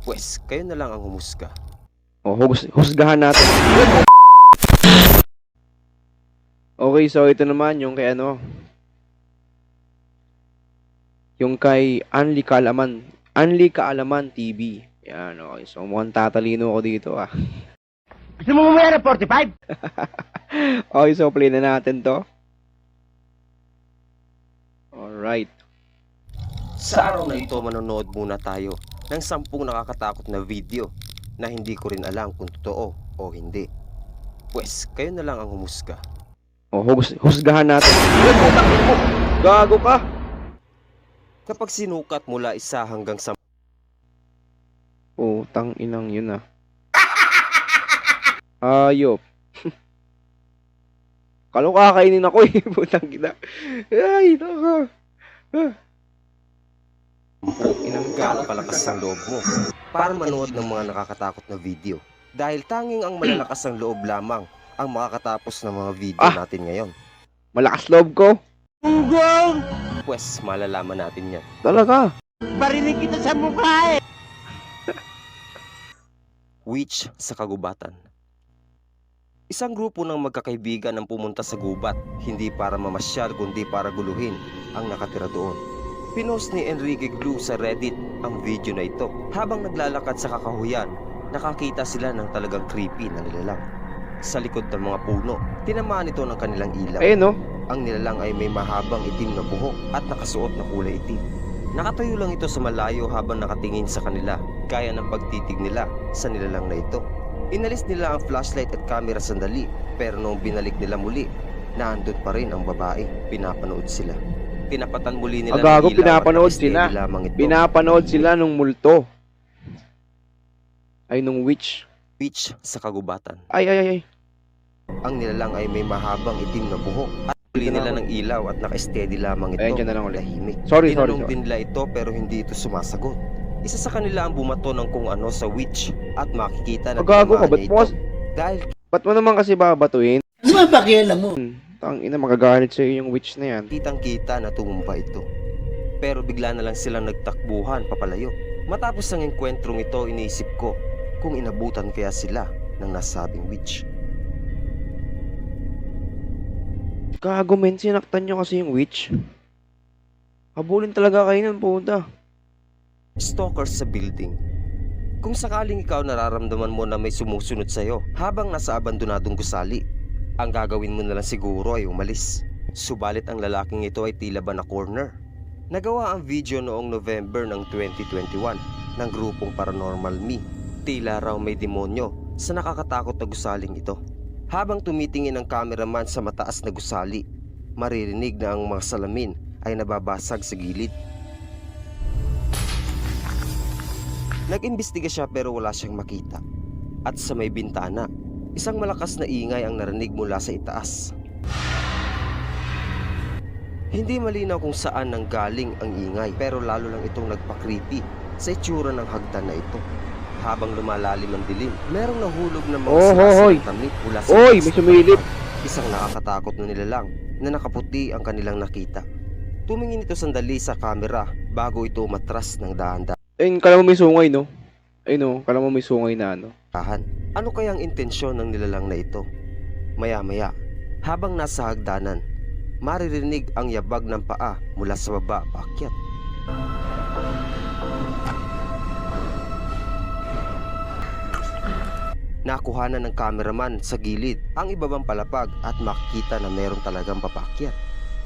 Pwes, kayo na lang ang humusga. O, husgahan natin. Okay, so ito naman yung kay ano. Yung kay Anli Kaalaman TV. Yan, okay. So, mukhang tatalino ako dito, ah. Gusto mo mamaya ng 45? Okay, so play na natin to. Alright. Sa araw na ito, manonood muna tayo ng 10 nakakatakot na video na hindi ko rin alam kung totoo o hindi. Pwes, kayo na lang ang humusga. O, husgahan natin. Gago ka! Kapag sinukat mula 1 hanggang 10, Tang inang yun, ah. Ayop. Kalo kakainin ako eh. Putang kita. Ay, naka. inang gaano kalakas ang loob mo para manood ng mga nakakatakot na video. Dahil tanging ang malalakas ang loob lamang ang makakatapos ng mga video natin ngayon. Malakas loob ko. Ugong! Pwes, malalaman natin yan. Talaga. Barinig kita sa mukha eh! Witch sa kagubatan. Isang grupo ng magkakaibigan ang pumunta sa gubat, hindi para mamasyal kundi para guluhin ang nakatira doon. Pinost ni Enrique Glue sa Reddit ang video na ito. Habang naglalakad sa kakahuyan, nakakita sila ng talagang creepy na nilalang. Sa likod ng mga puno, tinamaan ito ng kanilang ilaw. Ayun, no? Ang nilalang ay may mahabang itim na buhok at nakasuot na kulay itim. Nakatayo lang ito sa malayo habang nakatingin sa kanila, gaya ng pagtitig nila sa nilalang na ito. Inalis nila ang flashlight at camera sandali, pero nung binalik nila muli, naandun pa rin ang babae. Pinapanood sila. Tinapatan muli nila Agago, ng ilaw pinapanood at sila. lamang ito. Pinapanood sila nung multo. Ay, nung witch. Witch sa kagubatan. Ay. Ang nilalang ay may mahabang itim na buhok at huli nila ng ilaw at naka-steady lamang ito. Ayan, dyan na lang ulit. Tahimik. Sorry. Tinanong din nila ito pero hindi ito sumasagot. Isa sa kanila ang bumato ng kung ano sa witch at makikita na Agago ka, tinamaan niya ba't ito. Dahil Ba't mo naman kasi babatuin? Ano ba pakialam mo? Tang ina, magagalit sa'yo yung witch na yan. kitang-kita na tumumba ito. Pero bigla na lang silang nagtakbuhan papalayo. Matapos ang engkwentrong ito, iniisip ko kung inabutan kaya sila ng nasabing witch. Gago men, sinaktan nyo kasi yung witch. Habulin talaga kayo ng puta. Stalkers sa building. Kung sakaling ikaw nararamdaman mo na may sumusunod sa'yo habang nasa abandonadong gusali, ang gagawin mo na lang siguro ay umalis. Subalit ang lalaking ito ay tila ba na corner. Nagawa ang video noong November ng 2021 ng grupong Paranormal Me. Tila raw may demonyo sa nakakatakot na gusaling ito. Habang tumitingin ang cameraman sa mataas na gusali, maririnig na ang mga salamin ay nababasag sa gilid. Nag-imbestiga siya pero wala siyang makita. At sa may bintana, isang malakas na ingay ang narinig mula sa itaas. Hindi malinaw kung saan nanggaling ang ingay pero lalo lang itong nagpa-creepy sa itsura ng hagdan na ito. Habang lumalalim ang dilim, merong nahulog na mga sinasalang tamik mula sa Oy, itaas may na sumilip. pader. Isang nakakatakot na nilalang na nakaputi ang kanilang nakita. Tumingin ito sandali sa camera bago ito umatras ng dahan-dahan. Ayun, kala mo may sungay, no? Ayun, no? Kala mo may sungay na, ano? Ano kayang intensyon ng nilalang na ito? Maya-maya, habang nasa hagdanan, maririnig ang yabag ng paa mula sa baba paakyat. Nakuhanan ng cameraman sa gilid ang ibabang palapag at makikita na meron talagang papaakyat.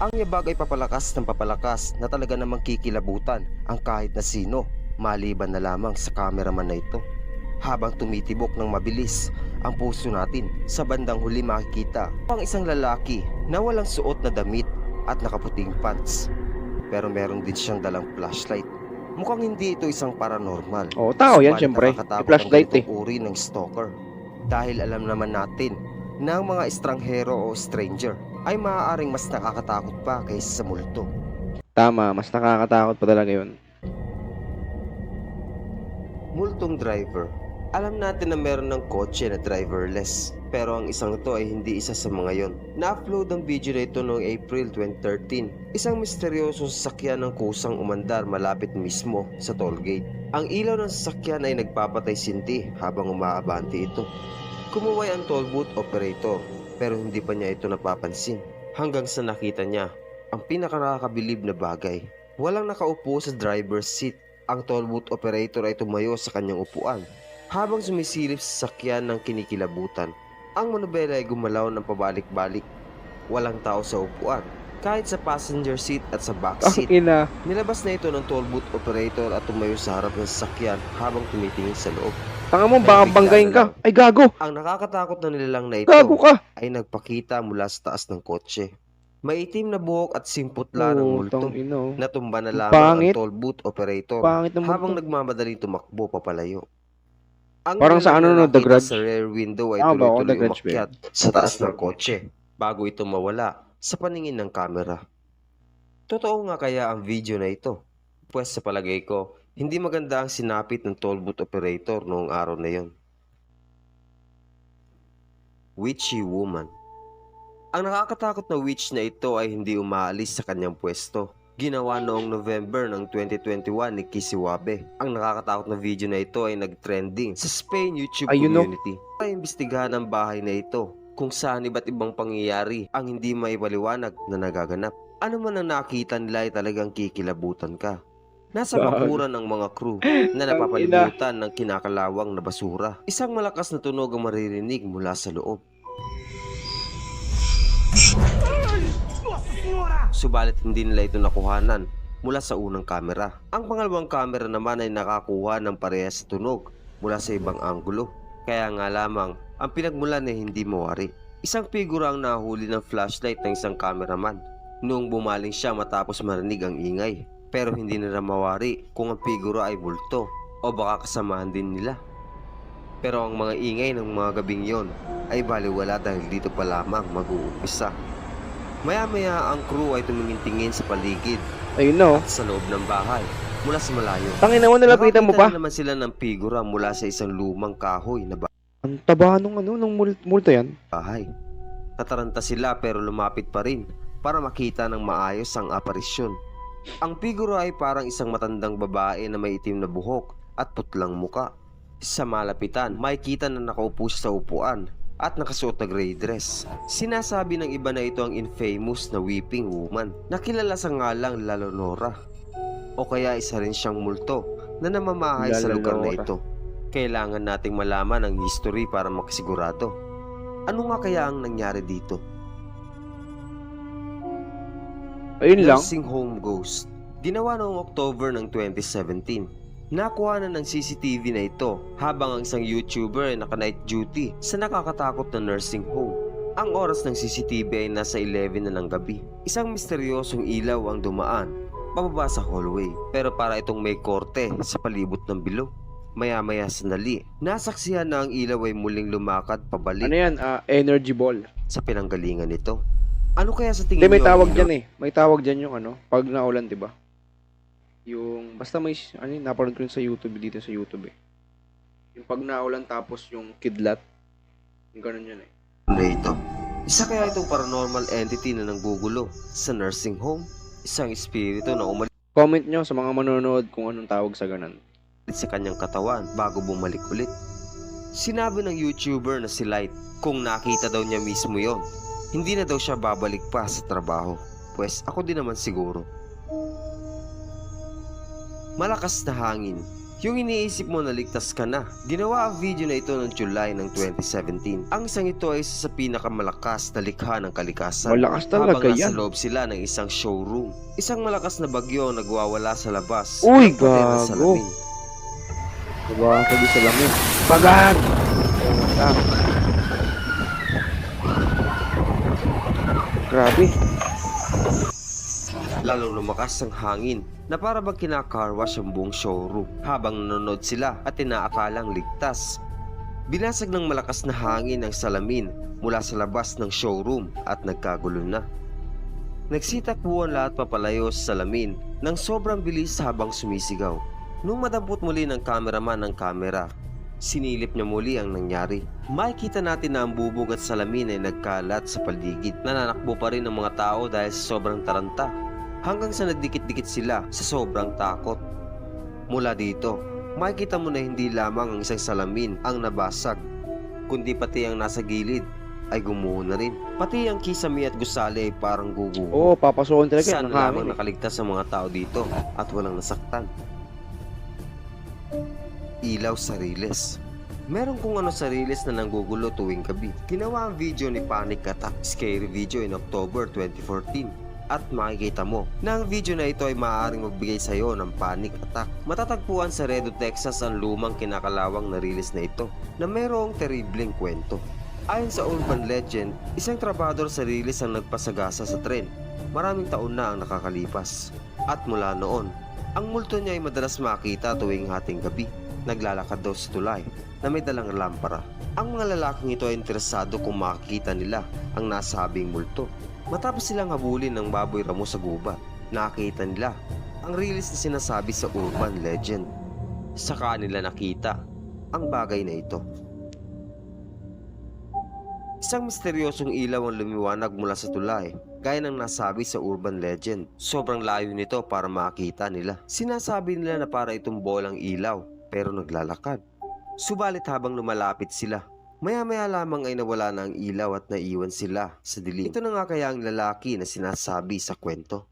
Ang yabag ay papalakas ng papalakas na talaga namang kikilabutan ang kahit na sino, maliban na lamang sa cameraman na ito. Habang tumitibok ng mabilis ang puso natin, sa bandang huli makikita ang isang lalaki na walang suot na damit at nakaputing pants. Pero meron din siyang dalang flashlight. Mukhang hindi ito isang paranormal. Oo, tao yan, Subalit syempre. nakakatakot May flashlight, ang ganitong uri ng stalker. Dahil alam naman natin na ang mga estranghero o stranger ay maaaring mas nakakatakot pa kaysa sa multo. Tama, mas nakakatakot pa talaga yun. Multong driver. Alam natin na meron ng kotse na driverless, pero ang isang ito ay hindi isa sa mga yon. Na-upload ang video na ito noong April 2013. Isang misteryosong sasakyan ng kusang umandar malapit mismo sa tollgate. Ang ilaw ng sasakyan ay nagpapatay sinti habang umaabante ito. Kumuway ang toll booth operator, pero hindi pa niya ito napapansin. Hanggang sa nakita niya ang pinakanakakabilib na bagay. Walang nakaupo sa driver's seat. Ang toll booth operator ay tumayo sa kanyang upuan habang sumisilip sa sasakyan ng kinikilabutan. Ang monobela ay gumalaw ng pabalik-balik. Walang tao sa upuan, kahit sa passenger seat at sa back Ang seat. ina. Nilabas na ito ng toll booth operator at tumayo sa harap ng sasakyan habang tumitingin sa loob. Tanga mo, baka banggain ka. Ay, gago. Ang nakakatakot na nilalang na ito Gago ka. ay nagpakita mula sa taas ng kotse. Maitim na buhok at simputla ng multo. Tang ina, oh. Natumba na lamang Pangit. ang toll booth operator Pangit ng habang multo. nagmamadaling tumakbo papalayo. Ang Parang sa ano, no, The nakita Grudge. sa rear window ay Tama ba ako, The tuloy-tuloy Grudge ba umakyat sa taas ng kotse bago ito mawala sa paningin ng kamera. Totoo nga kaya ang video na ito? Pwes sa palagay ko, hindi maganda ang sinapit ng toll booth operator noong araw na yon. Witchy Woman. Ang nakakatakot na witch na ito ay hindi umaalis sa kanyang pwesto. Ginawa noong November ng 2021 ni Kisiwabe. Ang nakakatakot na video na ito ay nag-trending sa Spain YouTube Ayun, no? community. Ay imbestigahan ang bahay na ito kung saan iba't ibang pangyayari ang hindi maipaliwanag na nagaganap. Ano man ang nakita nila ay talagang kikilabutan ka. Nasa Gago. bakuran ng mga crew na napapalibutan ng kinakalawang na basura. Isang malakas na tunog ang maririnig mula sa loob. Subalit hindi nila ito nakuhanan mula sa unang kamera. Ang pangalawang kamera naman ay nakakuha ng parehas sa tunog mula sa ibang anggulo. Kaya nga lamang, ang pinagmulan ay hindi mawari. Isang figura ang nahuli ng flashlight ng isang cameraman noong bumaling siya matapos marinig ang ingay. Pero hindi nila mawari kung ang figura ay multo o baka kasamahan din nila. Pero ang mga ingay ng mga gabing yon ay baliwala dahil dito pa lamang mag-uumpisa. Maya-maya ang crew ay tumingin-tingin sa paligid Ayun na, oh. at sa loob ng bahay mula sa malayo. Tangin na mo, nalapitan mo pa. Nakakita naman sila ng figura mula sa isang lumang kahoy na Ang taba nung ano, nung multo yan. bahay. Nataranta sila pero lumapit pa rin para makita ng maayos ang aparisyon. Ang figura ay parang isang matandang babae na may itim na buhok at putlang muka. Sa malapitan, makikita na nakaupo siya sa upuan at nakasuot na gray dress. Sinasabi ng iba na ito ang infamous na weeping woman na kilala sa ngalang Lalonora. O kaya isa rin siyang multo na namamahay sa lugar na Lalonora. ito. Kailangan nating malaman ang history para makasigurado. Ano nga kaya ang nangyari dito? Ayun lang. Nursing Home Ghost. Ginawa noong October ng 2017. Nakuha na ng CCTV na ito habang ang isang YouTuber ay naka-night duty sa nakakatakot na nursing home. Ang oras ng CCTV ay nasa 11 na ng gabi. Isang misteryosong ilaw ang dumaan pababa sa hallway, pero para itong may korte sa palibot ng bilog. Maya-maya sandali, nasaksihan na ang ilaw ay muling lumakad pabalik Ano yan? Energy ball. sa pinanggalingan nito. Ano kaya sa tingin Hindi, may niyo ang tawag ilaw? dyan eh. May tawag dyan yung ano, pag naulan, di ba? Yung, basta may, ano yun, napanood ko yun sa YouTube, dito sa YouTube eh. Yung pag naulan tapos yung kidlat, yung ganun yun eh. Na ito? Isa kaya itong paranormal entity na nanggugulo sa nursing home? Isang espiritu na umalis Comment nyo sa mga manonood kung anong tawag sa ganun. sa kanyang katawan bago bumalik ulit. Sinabi ng YouTuber na si Light kung nakita daw niya mismo yon, hindi na daw siya babalik pa sa trabaho. Pues ako din naman siguro. Malakas na hangin. Yung iniisip mo na ligtas ka na. Ginawa ang video na ito noong July ng 2017. Ang isang ito ay isa sa pinakamalakas na likha ng kalikasan. Malakas talaga habang nasa yan. loob sila ng isang showroom. Isang malakas na bagyo ang nagwawala sa labas. Uy, ng puti na gago. salamin. Diba? Sabi sa lamin. Bagad! Grabe. Lalong lumakas ang hangin na para bang kinakarwash ang buong showroom habang nanonood sila at inaakalang ligtas. Binasag ng malakas na hangin ang salamin mula sa labas ng showroom at nagkagulo na. Nagsitakbuhan lahat papalayo sa salamin ng sobrang bilis habang sumisigaw. Nung madampot muli ng cameraman ang kamera, Sinilip niya muli ang nangyari. Makikita natin na ang bubog at salamin ay nagkalat sa paligid. Nananakbo pa rin ang mga tao dahil sa sobrang taranta. Hanggang sa nagdikit-dikit sila sa sobrang takot. Mula dito, makikita mo na hindi lamang ang isang salamin ang nabasag, kundi pati ang nasa gilid ay gumuho na rin. Pati ang kisame at gusali ay parang guguho. Oo, papasokin talaga Sana ng lamang hangin. nakaligtas ang mga tao dito at walang nasaktan. Ilaw sa riles. Meron kung ano sa riles na nanggugulo tuwing gabi. Ginawa ang video ni Panic Attack Scary Video in October 2014. At makikita mo na ang video na ito ay maaaring magbigay sa iyo ng panic attack. Matatagpuan sa Redo, Texas ang lumang kinakalawang na riles na ito na mayroong terribleng kwento. Ayon sa urban legend, isang trabador sa riles ang nagpasagasa sa tren. Maraming taon na ang nakakalipas. At mula noon, ang multo niya ay madalas makita tuwing hating gabi. Naglalakad daw sa tulay na may dalang lampara. Ang mga lalaking ito ay interesado kung makikita nila ang nasabing multo. Matapos silang habulin ng baboy ramo sa gubat, nakita nila ang riles na sinasabi sa urban legend. Saka nila nakita ang bagay na ito. Isang misteryosong ilaw ang lumiwanag mula sa tulay, gaya ng nasabi sa urban legend. Sobrang layo nito para makita nila. Sinasabi nila na para itong bolang ilaw, pero naglalakad. Subalit habang lumalapit sila, maya-maya lamang ay nawala na ang ilaw at naiwan sila sa dilim. Ito na nga kaya ang lalaki na sinasabi sa kwento.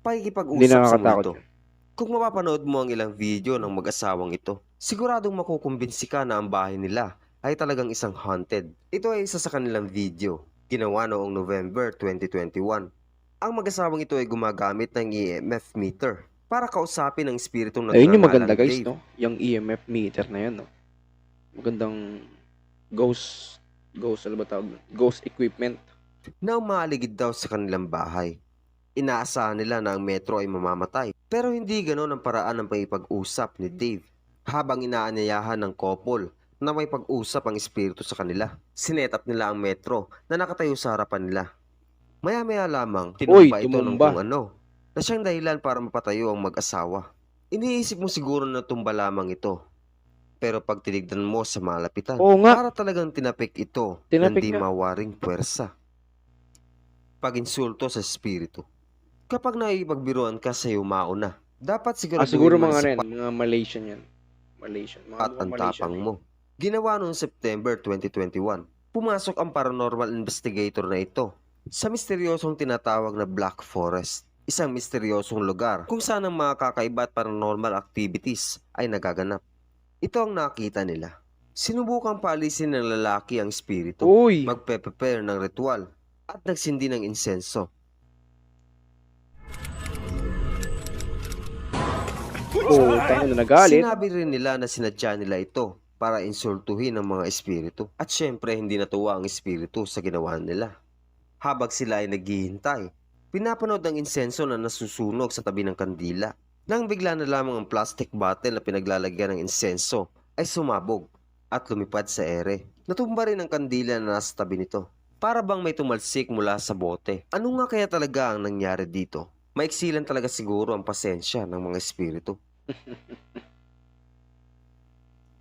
Hindi Pakikipag-usap sa nakakatakot multo. yun. Kung mapapanood mo ang ilang video ng mag-asawang ito, siguradong makukumbinsi ka na ang bahay nila ay talagang isang haunted. Ito ay isa sa kanilang video, ginawa noong November 2021. Ang mag-asawang ito ay gumagamit ng EMF meter para kausapin ang espiritong Ayun yung nagngangalang maganda guys, Dave. no? Yung EMF meter na yan, no? Magandang ghost ano ba tawag? Ghost equipment. Na umaaligid daw sa kanilang bahay. Inaasahan nila na ang metro ay mamamatay. Pero hindi ganoon ang paraan ng pakipag-usap ni Dave. Habang inaanyayahan ng couple na may pag-usap ang espiritu sa kanila, sinetap nila ang metro na nakatayo sa harapan nila. Maya-maya lamang, tinumba ito ng tumumba. kung ano, na siyang dahilan para mapatayo ang mag-asawa. Iniisip mo siguro na tumba lamang ito. Pero pag tinignan mo sa malapitan, Oo nga. para talagang tinapik ito Tinapik ng di nga. mawaring puwersa. Pag-insulto sa espiritu. Kapag nakikipagbiruan ka sa iyo mauna, dapat Siguro siguraduhin mo mga na ano yan, sapat mga Malaysian yan. Malaysian. Mga ang mukhang Malaysian. tapang mo. Ginawa noong September 2021. Pumasok ang paranormal investigator na ito sa misteryosong tinatawag na Black Forest. Isang misteryosong lugar kung saan ang mga kakaiba at paranormal activities ay nagaganap. Ito ang nakita nila. Sinubukang paalisin ng lalaki ang espiritu, Uy! magpe-prepare ng ritual at nagsindi ng insenso. Oh, tayo na nagalit. Sinabi rin nila na sinadya nila ito para insultuhin ang mga espiritu. At syempre hindi natuwa ang espiritu sa ginawa nila. Habang sila ay naghihintay, pinapanood ang insenso na nasusunog sa tabi ng kandila. Nang bigla na lamang ang plastic bottle na pinaglalagyan ng insenso ay sumabog at lumipad sa ere. Natumba rin ang kandila na nasa tabi nito. Para bang may tumalsik mula sa bote. Ano nga kaya talaga ang nangyari dito? Maiksilan talaga siguro ang pasensya ng mga espiritu.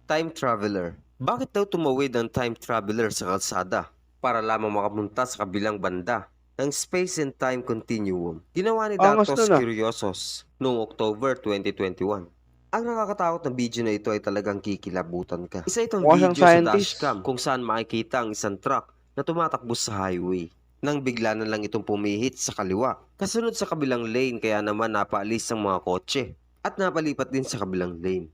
Time traveler. Bakit daw tumawid ang time traveler sa kalsada para lamang makapunta sa kabilang banda ng space and time continuum? Ginawa ni Angas Datos nun, ah. Curiosos noong October 2021. Ang nakakatakot na video na ito ay talagang kikilabutan ka. Isa itong Mukha siyang video sa scientist. dashcam kung saan makikita ang isang truck na tumatakbo sa highway. Nang bigla na lang itong pumihit sa kaliwa. Kasunod sa kabilang lane kaya naman napaalis ang mga kotse at napalipat din sa kabilang lane.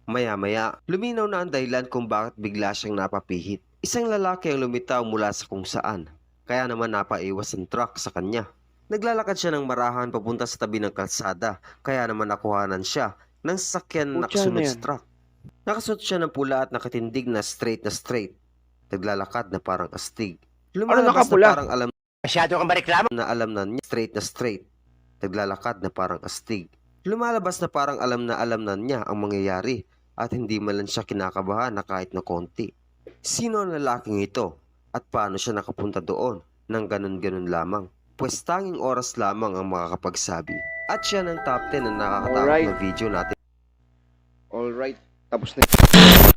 Maya-maya, luminaw na ang dahilan kung bakit bigla siyang napapihit. Isang lalaki ang lumitaw mula sa kung saan, kaya naman napaiwas ang truck sa kanya. Naglalakad siya ng marahan papunta sa tabi ng kalsada, kaya naman nakuhanan siya ng sasakyan na Putya nakasunod na sa yan. truck. Nakasuot siya ng pula at nakatindig na straight. Naglalakad na parang astig. Lumalabas nakapula? na parang alam Masyado kang mareklamo. na alam na niya straight. Naglalakad na parang astig. Lumalabas na parang alam na niya ang mangyayari at hindi man lang siya kinakabahan na kahit na konti. Sino ang lalaking ito at paano siya nakapunta doon ng ganun-ganun lamang? Pues tanging oras lamang ang makakapagsabi. At siya ng top 10 na nakakatakot Alright. na video natin. Alright. tapos na.